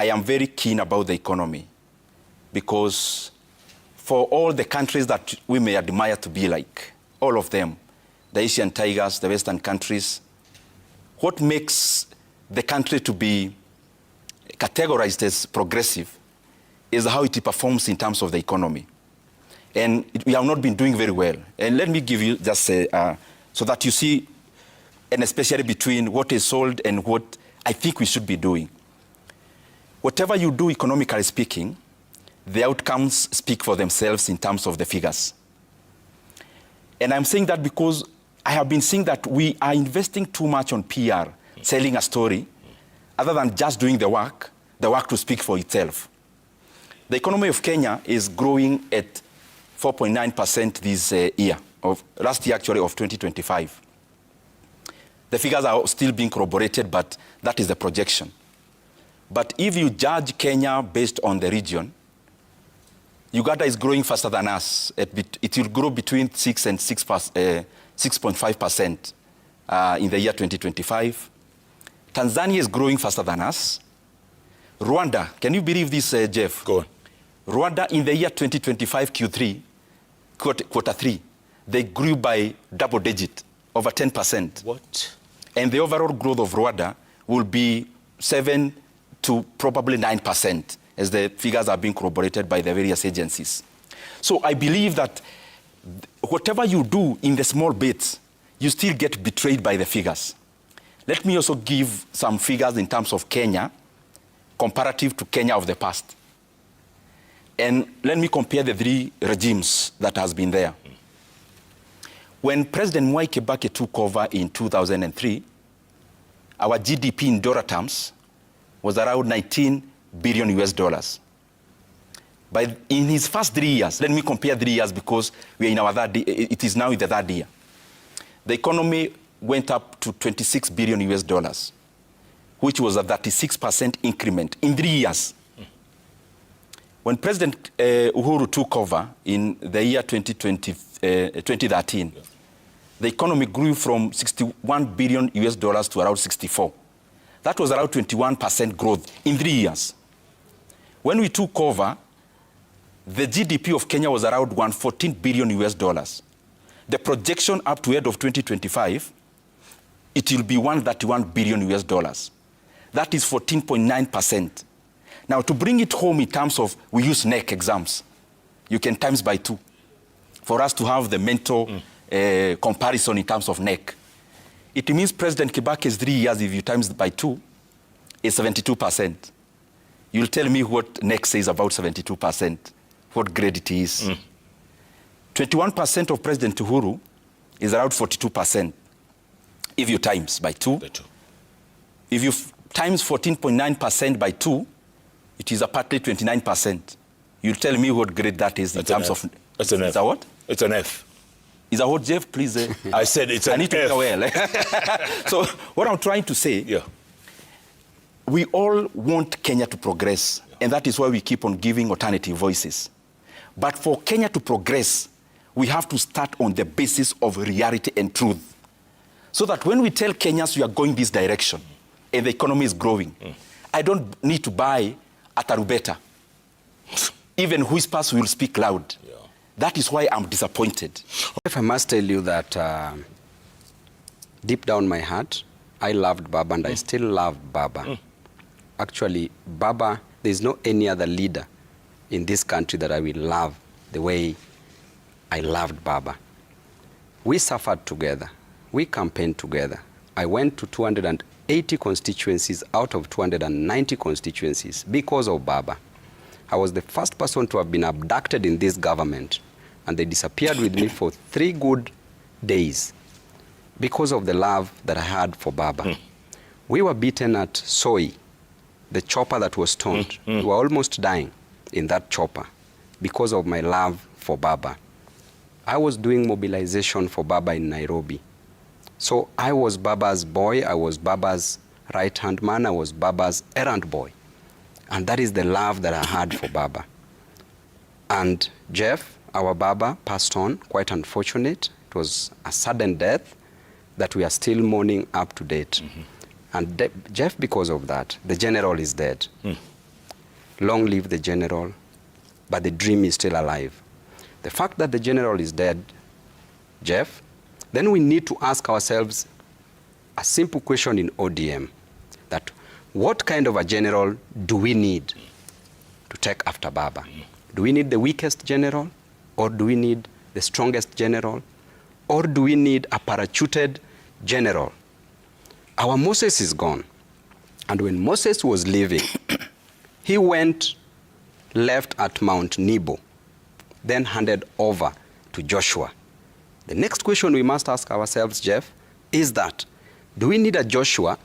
I am very keen about the economy, because for all the countries that we may admire to be like, all of them, the Asian tigers, the Western countries, what makes the country to be categorized as progressive is how it performs in terms of the economy. And we have not been doing very well. And let me give you just so that you see, and especially between what is sold and what I think we should be doing. Whatever you do economically speaking, the outcomes speak for themselves in terms of the figures. And I'm saying that because I have been seeing that we are investing too much on PR, selling a story, other than just doing the work to speak for itself. The economy of Kenya is growing at 4.9% this year, last year actually of 2025. The figures are still being corroborated, but that is the projection. But if you judge Kenya based on the region, Uganda is growing faster than us. It will grow between 6 and 6.5% in the year 2025. Tanzania is growing faster than us. Rwanda, can you believe this, Jeff? Go on. Rwanda in the year 2025 Q3, quarter 3, they grew by double digit, over 10%. What? And the overall growth of Rwanda will be 7 to probably 9%, as the figures are being corroborated by the various agencies. So I believe that whatever you do in the small bits, you still get betrayed by the figures. Let me also give some figures in terms of Kenya, comparative to Kenya of the past. And let me compare the three regimes that has been there. When President Mwai Kibaki took over in 2003, our GDP in dollar terms was around 19 billion US dollars. But in his first 3 years, let me compare 3 years because we are in our third, it is now in the third year. The economy went up to 26 billion US dollars, which was a 36% increment in 3 years. When President Uhuru took over in the year 2013, the economy grew from 61 billion US dollars to around 64. That was around 21% growth in 3 years. When we took over, the GDP of Kenya was around 114 billion US dollars. The projection up to end of 2025, it will be 131 billion US dollars. That is 14.9%. Now, to bring it home in terms of, we use NEC exams. You can times by 2 for us to have the mental comparison in terms of NEC. It means President Kibaki's 3 years, if you times by 2, is 72%. You'll tell me what NEC says about 72%, what grade it is. 21% of President Uhuru is around 42%. If you times by 2, if you times 14.9% by 2, it is apparently 29%. You'll tell me what grade that is in terms of... That's an F. Is that what? It's an F. Is that what, Jeff? Please. I said it's an F. I need to be aware. So what I'm trying to say, we all want Kenya to progress, and that is why we keep on giving alternative voices. But for Kenya to progress, we have to start on the basis of reality and truth. So that when we tell Kenyans we are going this direction, and the economy is growing, I don't need to buy a tarubeta. Even whispers will speak loud. That is why I'm disappointed. If I must tell you that deep down my heart, I loved Baba and I still love Baba. Actually, Baba, there's no any other leader in this country that I will love the way I loved Baba. We suffered together. We campaigned together. I went to 280 constituencies out of 290 constituencies because of Baba. I was the first person to have been abducted in this government, and they disappeared with me for 3 good days because of the love that I had for Baba. We were beaten at Soi, the chopper that was stoned. We were almost dying in that chopper because of my love for Baba. I was doing mobilization for Baba in Nairobi. So I was Baba's boy, I was Baba's right-hand man, I was Baba's errand boy. And that is the love that I had for Baba. And Jeff, our Baba, passed on, quite unfortunate. It was a sudden death that we are still mourning up to date. And Jeff, because of that, the general is dead. long live the general, but the dream is still alive. The fact that the general is dead, Jeff, then we need to ask ourselves a simple question in ODM, that what kind of a general do we need to take after Baba? Do we need the weakest general, or do we need the strongest general, or do we need a parachuted general? Our Moses is gone, and when Moses was leaving, he left at Mount Nebo, then handed over to Joshua. The next question we must ask ourselves, Jeff, is that do we need a Joshua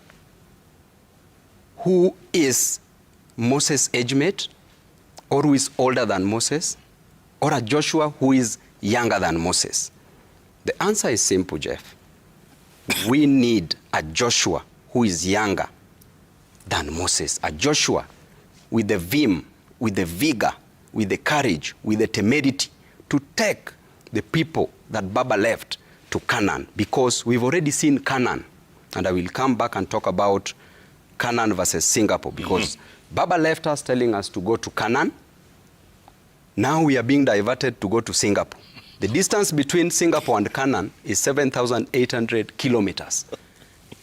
who is Moses' age mate, or who is older than Moses, or a Joshua who is younger than Moses? The answer is simple, Jeff. We need a Joshua who is younger than Moses, a Joshua with the vim, with the vigor, with the courage, with the temerity to take the people that Baba left to Canaan, because we've already seen Canaan, and I will come back and talk about Canaan versus Singapore, because Baba left us telling us to go to Canaan. Now we are being diverted to go to Singapore. The distance between Singapore and Canaan is 7,800 kilometers.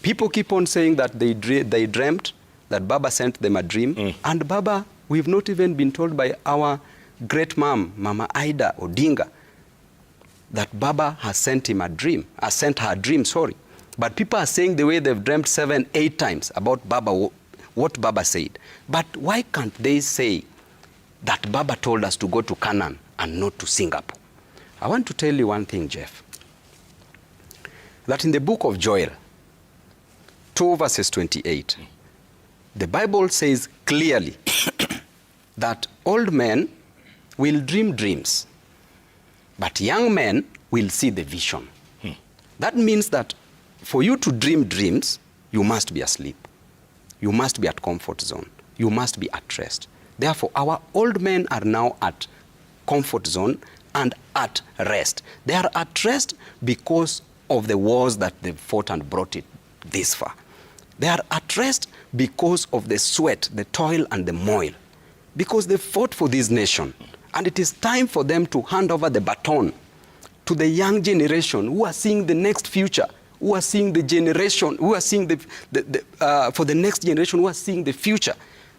People keep on saying that they dreamt, that Baba sent them a dream, and Baba, we've not even been told by our great mom, Mama Ida Odinga, that Baba has sent him a dream, sent her a dream, sorry. But people are saying the way they've dreamt 7, 8 times about Baba, what Baba said. But why can't they say that Baba told us to go to Canaan and not to Singapore? I want to tell you one thing, Jeff, that in the book of Joel, 2 verses 28, the Bible says clearly that old men will dream dreams, but young men will see the vision. That means that for you to dream dreams, you must be asleep. You must be at comfort zone. You must be at rest. Therefore, our old men are now at comfort zone and at rest. They are at rest because of the wars that they've fought and brought it this far. They are at rest because of the sweat, the toil, and the moil, because they fought for this nation. And it is time for them to hand over the baton to the young generation who are seeing the next future, who are seeing the generation, who are seeing for the next generation, who are seeing the future.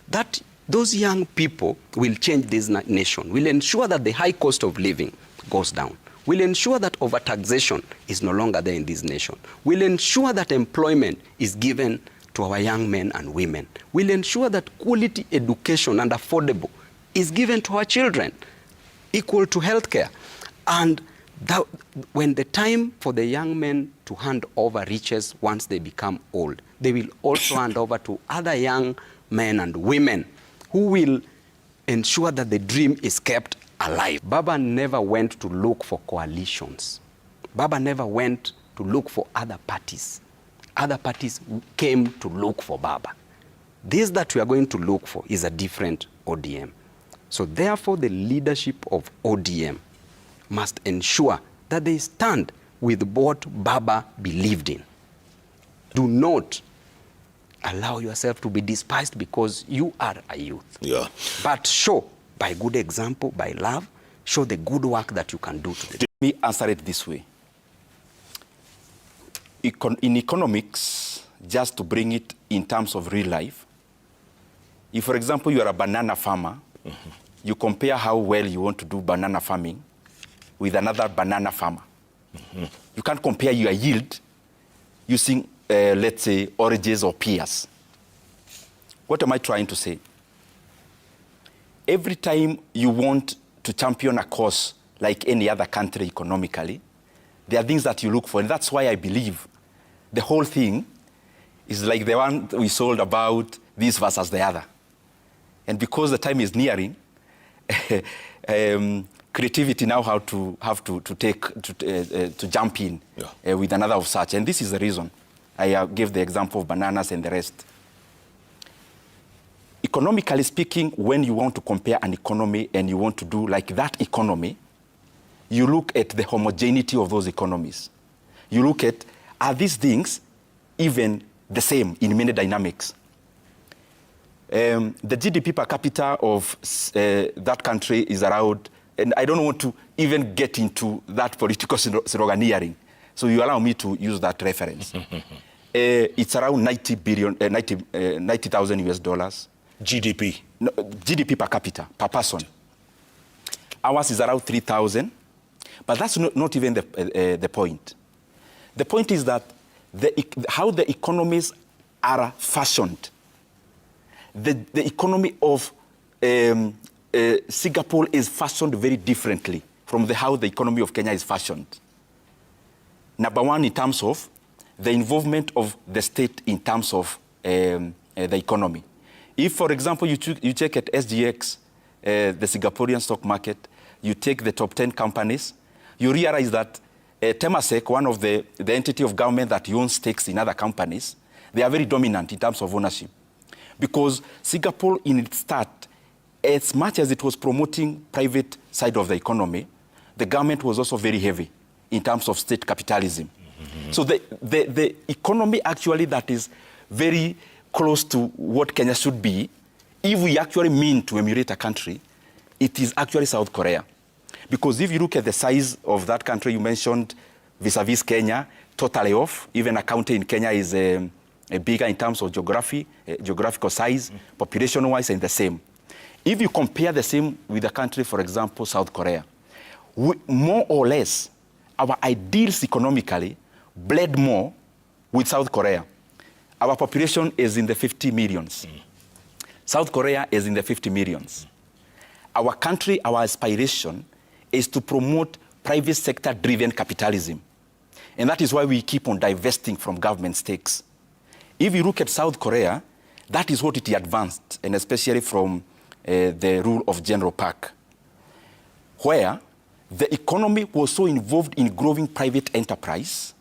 That those young people will change this nation, will ensure that the high cost of living goes down, will ensure that overtaxation is no longer there in this nation, will ensure that employment is given to our young men and women, will ensure that quality education and affordable is given to our children, equal to healthcare. And that, when the time for the young men to hand over riches once they become old, they will also hand over to other young men and women who will ensure that the dream is kept alive. Baba never went to look for coalitions. Baba never went to look for other parties. Other parties came to look for Baba. This that we are going to look for is a different ODM. So therefore, the leadership of ODM must ensure that they stand with what Baba believed in. Do not allow yourself to be despised because you are a youth. Yeah. But show, by good example, by love, show the good work that you can do today. Let me answer it this way. In economics, just to bring it in terms of real life, if, for example, you are a banana farmer, you compare how well you want to do banana farming with another banana farmer. You can't compare your yield using, let's say, oranges or pears. What am I trying to say? Every time you want to champion a cause like any other country economically, there are things that you look for, and that's why I believe the whole thing is like the one we sold about this versus the other. And because the time is nearing, creativity now have to jump in with another of such. And this is the reason I gave the example of bananas and the rest. Economically speaking, when you want to compare an economy and you want to do like that economy, you look at the homogeneity of those economies. You look at, are these things even the same in many dynamics? The GDP per capita of that country is around, and I don't want to even get into that political sloganeering, so you allow me to use that reference. It's around 90,000 US dollars. GDP? No, GDP per capita, per person. Ours is around 3,000, but that's not even the point. The point is that how the economies are fashioned. The economy of Singapore is fashioned very differently from how the economy of Kenya is fashioned. Number one, in terms of the involvement of the state in terms of the economy. If, for example, you check at SGX, the Singaporean stock market, you take the top 10 companies, you realize that Temasek, one of the entity of government that owns stakes in other companies, they are very dominant in terms of ownership. Because Singapore, in its start, as much as it was promoting private side of the economy, the government was also very heavy in terms of state capitalism. So the economy actually that is very close to what Kenya should be, if we actually mean to emulate a country, it is actually South Korea. Because if you look at the size of that country you mentioned vis-a-vis Kenya, totally off, even a county in Kenya is bigger in terms of geographical size, population-wise, and the same. If you compare the same with a country, for example, South Korea, more or less, our ideals economically bled more with South Korea. Our population is in the 50 millions. South Korea is in the 50 millions. Our country, our aspiration is to promote private sector-driven capitalism. And that is why we keep on divesting from government stakes. If you look at South Korea, that is what it advanced, and especially from the rule of General Park, where the economy was so involved in growing private enterprise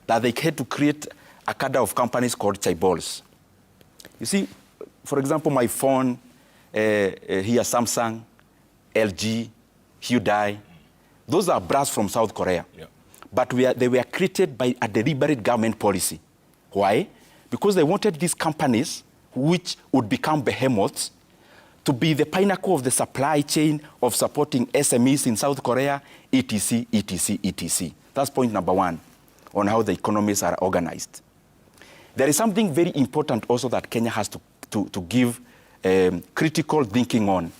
that they had to create a cadre of companies called chaebols. You see, for example, my phone, here Samsung, LG, Hyundai, those are brands from South Korea. Yeah. But they were created by a deliberate government policy. Why? Because they wanted these companies, which would become behemoths, to be the pinnacle of the supply chain of supporting SMEs in South Korea, etc., etc., etc. That's point number one on how the economies are organized. There is something very important also that Kenya has to give critical thinking on.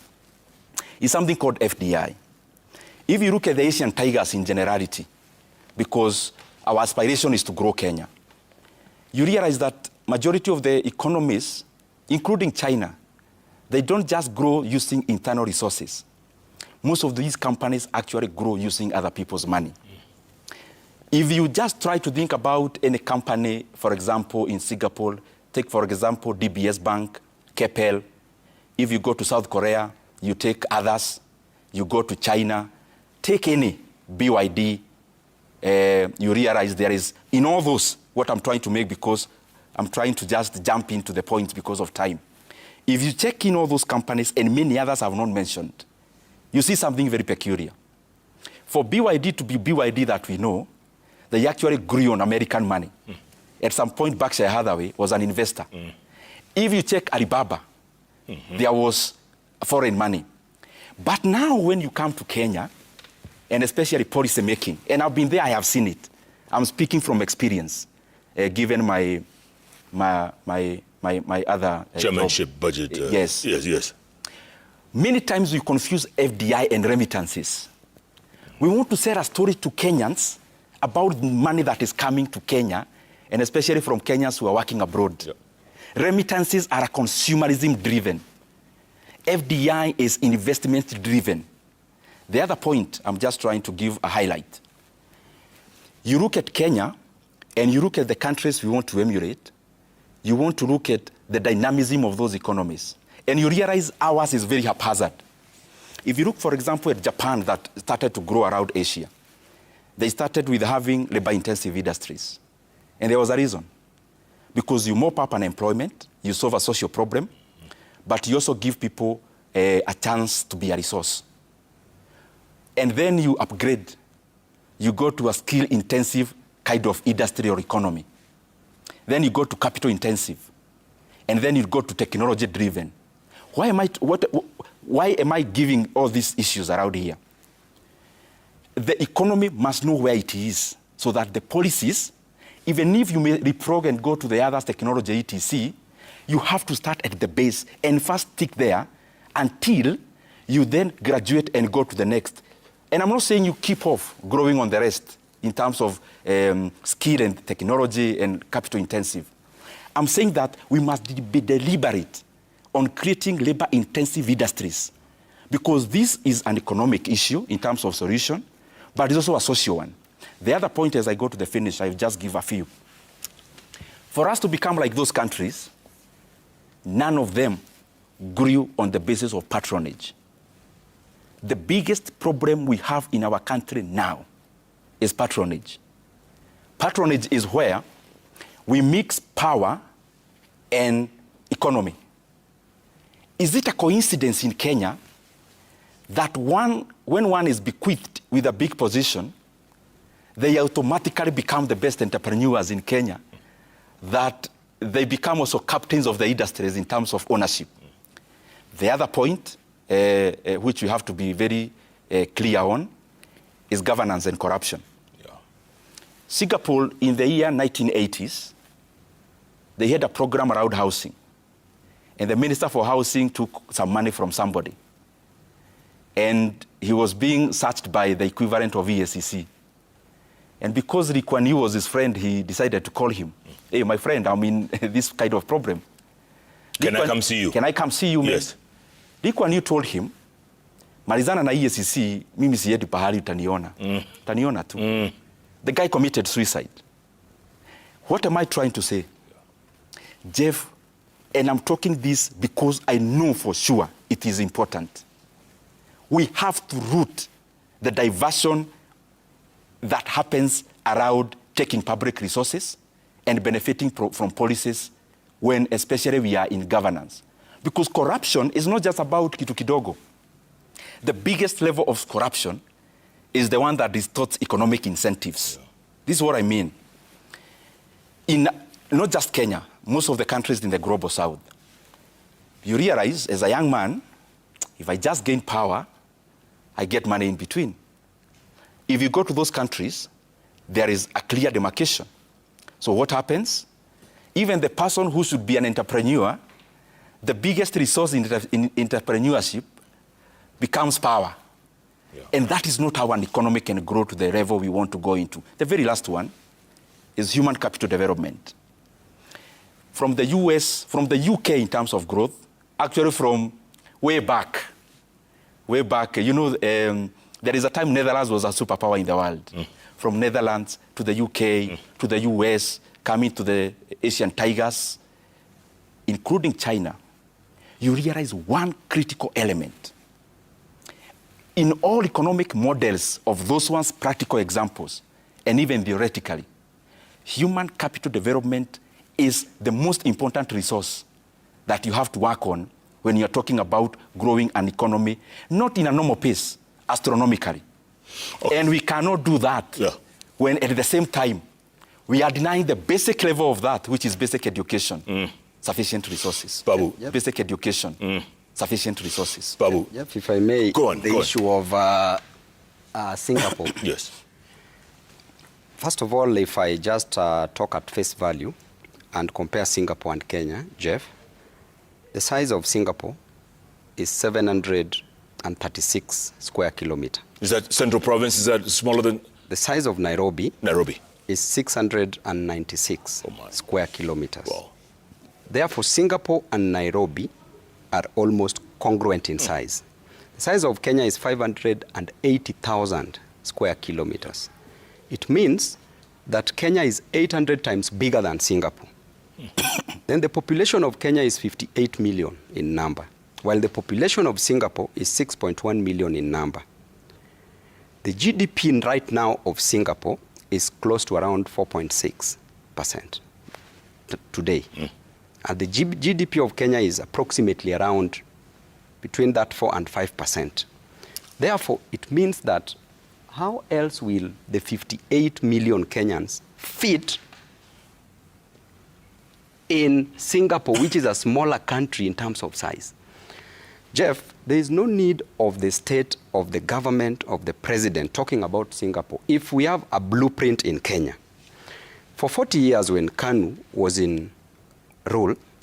It's something called FDI. If you look at the Asian tigers in generality, because our aspiration is to grow Kenya, you realize that majority of the economies, including China, they don't just grow using internal resources. Most of these companies actually grow using other people's money. If you just try to think about any company, for example, in Singapore, take, for example, DBS Bank, Keppel. If you go to South Korea, you take others. You go to China, take any BYD. You realize there is, in all those, what I'm trying to make, because I'm trying to just jump into the point because of time. If you check in all those companies, and many others I've not mentioned, you see something very peculiar. For BYD to be BYD that we know, they actually grew on American money. At some point, Berkshire Hathaway was an investor. If you check Alibaba, there was foreign money. But now when you come to Kenya, and especially policy making, and I've been there, I have seen it. I'm speaking from experience, given my other chairmanship budget. Yes. Many times we confuse FDI and remittances. We want to sell a story to Kenyans about money that is coming to Kenya, and especially from Kenyans who are working abroad. Yep. Remittances are consumerism driven. FDI is investment driven. The other point I'm just trying to give a highlight. You look at Kenya, and you look at the countries we want to emulate, you want to look at the dynamism of those economies, and you realize ours is very haphazard. If you look, for example, at Japan that started to grow around Asia, they started with having labor-intensive industries. And there was a reason. Because you mop up unemployment, you solve a social problem, but you also give people a chance to be a resource. And then you upgrade. You go to a skill-intensive kind of industrial economy. Then you go to capital-intensive. And then you go to technology-driven. Why am I giving all these issues around here? The economy must know where it is so that the policies, even if you may leapfrog and go to the other technology, etc., you have to start at the base and first stick there until you then graduate and go to the next. And I'm not saying you keep off growing on the rest in terms of skill and technology and capital intensive. I'm saying that we must be deliberate on creating labor-intensive industries, because this is an economic issue in terms of solution, but it's also a social one. The other point, as I go to the finish, I'll just give a few. For us to become like those countries, none of them grew on the basis of patronage. The biggest problem we have in our country now is patronage. Patronage is where we mix power and economy. Is it a coincidence in Kenya that when one is bequeathed with a big position, they automatically become the best entrepreneurs in Kenya, that they become also captains of the industries in terms of ownership? The other point, which we have to be very clear on, is governance and corruption. Yeah. Singapore, in the year 1980s, they had a program around housing. And the Minister for Housing took some money from somebody. And he was being searched by the equivalent of EACC. And because Lee Kuan Yew was his friend, he decided to call him. Hey, my friend, I'm in this kind of problem. Can I come see you? Can I come see you? Yes. Lee Kuan Yew told him, malizana na EACC, mimi siendi pahali utaniona. Utaniona tu. The guy committed suicide. What am I trying to say? Jeff, and I'm talking this because I know for sure it is important. We have to root the diversion that happens around taking public resources and benefiting from policies when especially we are in governance. Because corruption is not just about kitu kidogo. The biggest level of corruption is the one that distorts economic incentives. Yeah. This is what I mean. In not just Kenya, most of the countries in the global south, you realize as a young man, if I just gain power, I get money in between. If you go to those countries, there is a clear demarcation. So what happens? Even the person who should be an entrepreneur, the biggest resource in entrepreneurship becomes power. Yeah. And that is not how an economy can grow to the level we want to go into. The very last one is human capital development. From the US, from the UK in terms of growth, actually from way back, you know, there is a time Netherlands was a superpower in the world. From Netherlands to the UK, to the US, coming to the Asian tigers, including China, you realize one critical element. In all economic models of those ones, practical examples, and even theoretically, human capital development is the most important resource that you have to work on when you're talking about growing an economy, not in a normal pace, astronomically. Okay. And we cannot do that when at the same time we are denying the basic level of that, which is basic education, sufficient resources. Babu. Yep. Basic education, sufficient resources. Babu. Yep, if I may, go on, the issue of Singapore. Yes. First of all, if I just talk at face value and compare Singapore and Kenya, Jeff, the size of Singapore is 736 square kilometer. Is that central province? Is that smaller than? The size of Nairobi is 696 square kilometers. Wow. Therefore, Singapore and Nairobi are almost congruent in size. The size of Kenya is 580,000 square kilometers. It means that Kenya is 800 times bigger than Singapore. Then the population of Kenya is 58 million in number, while the population of Singapore is 6.1 million in number. The GDP right now of Singapore is close to around 4.6% today. And the GDP of Kenya is approximately around between that 4 and 5%. Therefore, it means that how else will the 58 million Kenyans fit in Singapore, which is a smaller country in terms of size? Jeff, there is no need of the state, of the government, of the president talking about Singapore if we have a blueprint in Kenya. For 40 years when KANU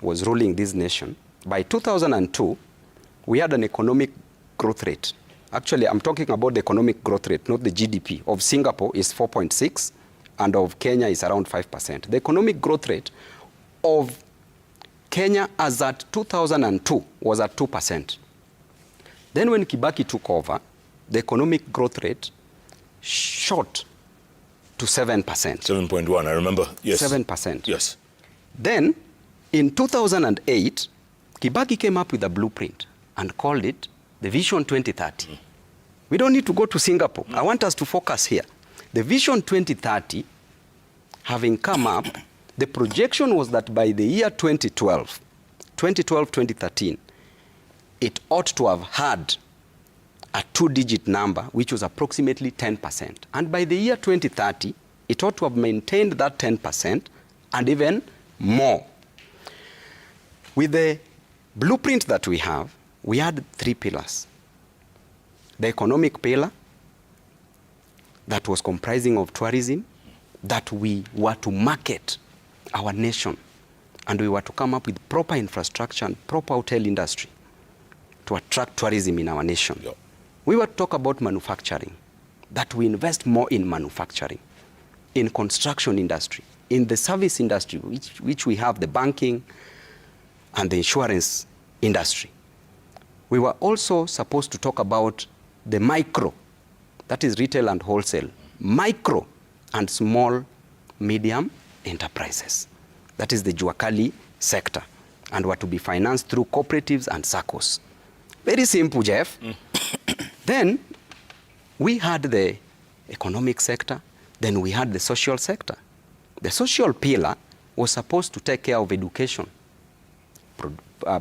was ruling this nation, by 2002, we had an economic growth rate. Actually, I'm talking about the economic growth rate, not the GDP. Of Singapore is 4.6, and of Kenya is around 5%. The economic growth rate of Kenya as at 2002 was at 2%. Then when Kibaki took over, the economic growth rate shot to 7%. 7.1, I remember. Yes. 7%. Yes. Then, in 2008, Kibaki came up with a blueprint and called it the Vision 2030. We don't need to go to Singapore. I want us to focus here. The Vision 2030, having come up, the projection was that by the year 2013, it ought to have had a two-digit number, which was approximately 10%. And by the year 2030, it ought to have maintained that 10% and even more. With the blueprint that we have, we had three pillars. The economic pillar, that was comprising of tourism, that we were to market our nation, and we were to come up with proper infrastructure and proper hotel industry to attract tourism in our nation. Yep. We were to talk about manufacturing, that we invest more in manufacturing, in construction industry, in the service industry, which we have the banking and the insurance industry. We were also supposed to talk about the micro, that is retail and wholesale, micro and small, medium enterprises. That is the Juakali sector, and were to be financed through cooperatives and SACCOs. Very simple, Jeff. Then we had the economic sector, then we had the social sector. The social pillar was supposed to take care of education,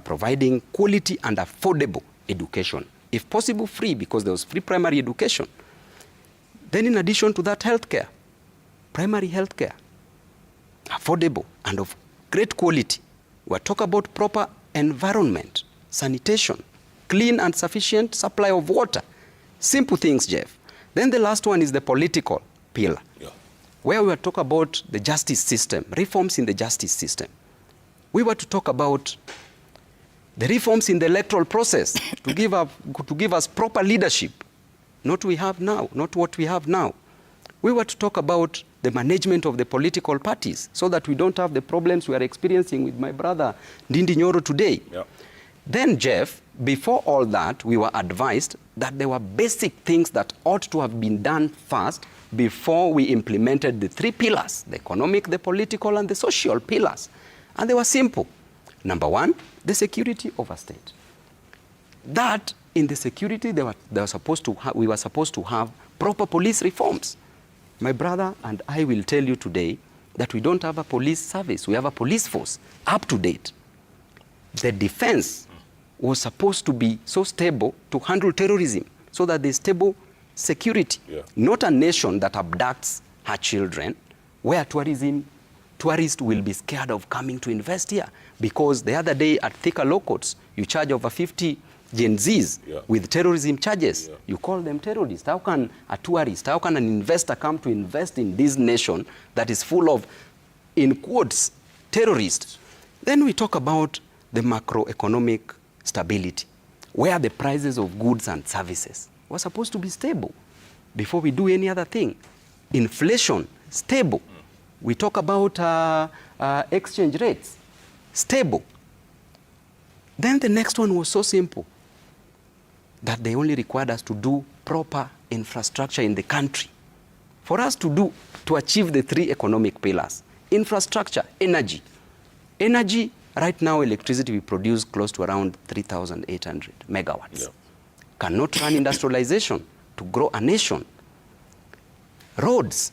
providing quality and affordable education, if possible free, because there was free primary education. Then in addition to that, healthcare, primary healthcare, affordable and of great quality. We're talking about proper environment, sanitation, clean and sufficient supply of water. Simple things, Jeff. Then the last one is the political pillar, where we were talking about the justice system, reforms in the justice system. We were to talk about the reforms in the electoral process to give us proper leadership, not what we have now. We were to talk about the management of the political parties so that we don't have the problems we are experiencing with my brother Ndindi Nyoro today. Yep. Then, Jeff, before all that, we were advised that there were basic things that ought to have been done first before we implemented the three pillars, the economic, the political, and the social pillars. And they were simple. Number one, the security of a state. That in the security, we were supposed to have proper police reforms. My brother and I will tell you today that we don't have a police service. We have a police force up to date. The defense was supposed to be so stable to handle terrorism so that there's stable security. Yeah. Not a nation that abducts her children, where tourists will be scared of coming to invest here. Because the other day at Thika Law Courts, you charge over 50 Gen Zs with terrorism charges. Yeah. You call them terrorists. How can a tourist, how can an investor come to invest in this nation that is full of, in quotes, terrorists? Then we talk about the macroeconomic stability, where the prices of goods and services were supposed to be stable before we do any other thing. Inflation, stable. We talk about exchange rates, stable. Then the next one was so simple that they only required us to do proper infrastructure in the country. For us to achieve the three economic pillars, infrastructure, energy. Energy, right now electricity we produce close to around 3,800 megawatts. Yeah. Cannot run industrialization to grow a nation. Roads,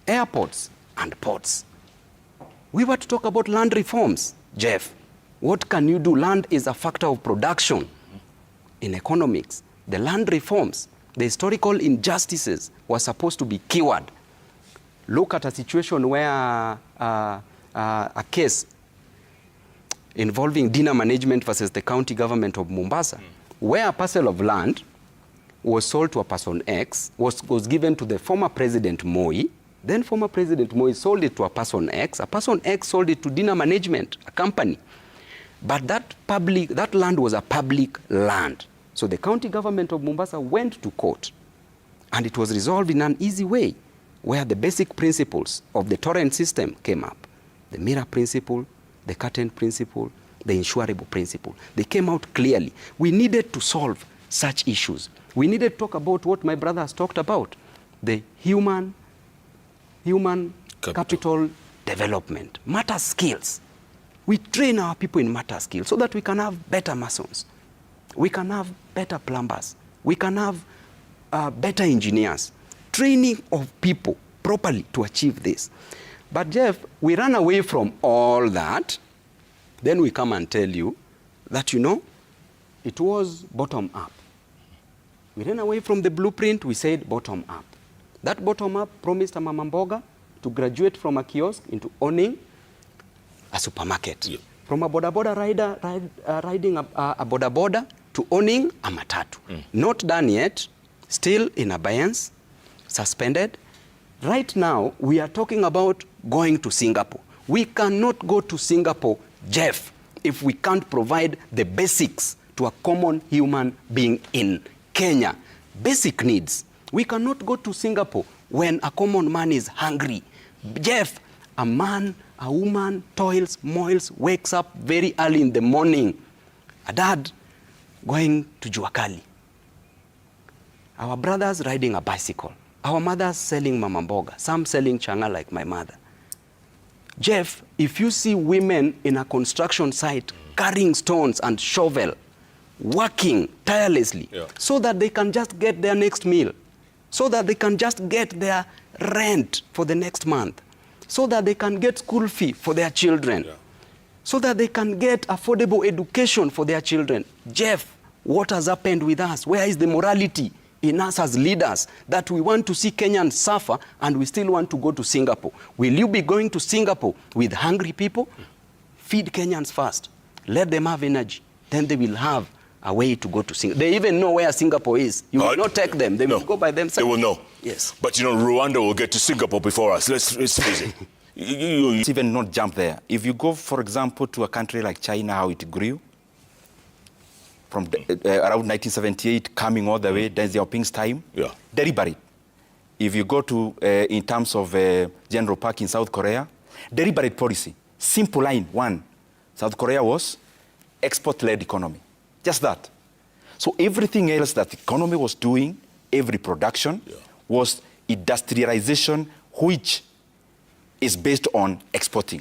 airports, and ports. We were to talk about land reforms, Jeff. What can you do? Land is a factor of production in economics. The land reforms, the historical injustices were supposed to be cured. Look at a situation where a case, involving dinner management versus the county government of Mombasa, where a parcel of land was sold to a person X, was given to the former President Moi. Then former President Moi sold it to a person X. A person X sold it to dinner management, a company. But that land was a public land. So the county government of Mombasa went to court, and it was resolved in an easy way, where the basic principles of the torrent system came up. The mirror principle, the curtain principle, the insurable principle. They came out clearly. We needed to solve such issues. We needed to talk about what my brother has talked about, the human capital development, matter skills. We train our people in matter skills so that we can have better masons. We can have better plumbers. We can have better engineers. Training of people properly to achieve this. But Jeff, we run away from all that. Then we come and tell you that, it was bottom up. We ran away from the blueprint, we said bottom up. That bottom up promised a mama mboga to graduate from a kiosk into owning a supermarket. Yeah. From a boda rider riding a boda to owning a matatu. Not done yet, still in abeyance, suspended. Right now, we are talking about going to Singapore. We cannot go to Singapore, Jeff, if we can't provide the basics to a common human being in Kenya. Basic needs. We cannot go to Singapore when a common man is hungry. Jeff, a man, a woman toils, moils, wakes up very early in the morning. A dad going to Juakali. Our brothers riding a bicycle. Our mothers selling mama mboga. Some selling changa like my mother. Jeff, if you see women in a construction site carrying stones and shovel, working tirelessly, so that they can just get their next meal, so that they can just get their rent for the next month, so that they can get school fee for their children, so that they can get affordable education for their children. Jeff, what has happened with us? Where is the morality in us as leaders that we want to see Kenyans suffer and we still want to go to Singapore? Will you be going to Singapore with hungry people? Feed Kenyans first. Let them have energy. Then they will have a way to go to Singapore. They even know where Singapore is. You will not take them. They will go by themselves. They will know. Yes. But Rwanda will get to Singapore before us. Let's face it. It's even not jump there. If you go, for example, to a country like China, how it grew, from around 1978, coming all the way, Deng Xiaoping's time, deliberate. If you go to, in terms of General Park in South Korea, deliberate policy. Simple line, one. South Korea was export-led economy. Just that. So everything else that the economy was doing, every production, was industrialization, which is based on exporting.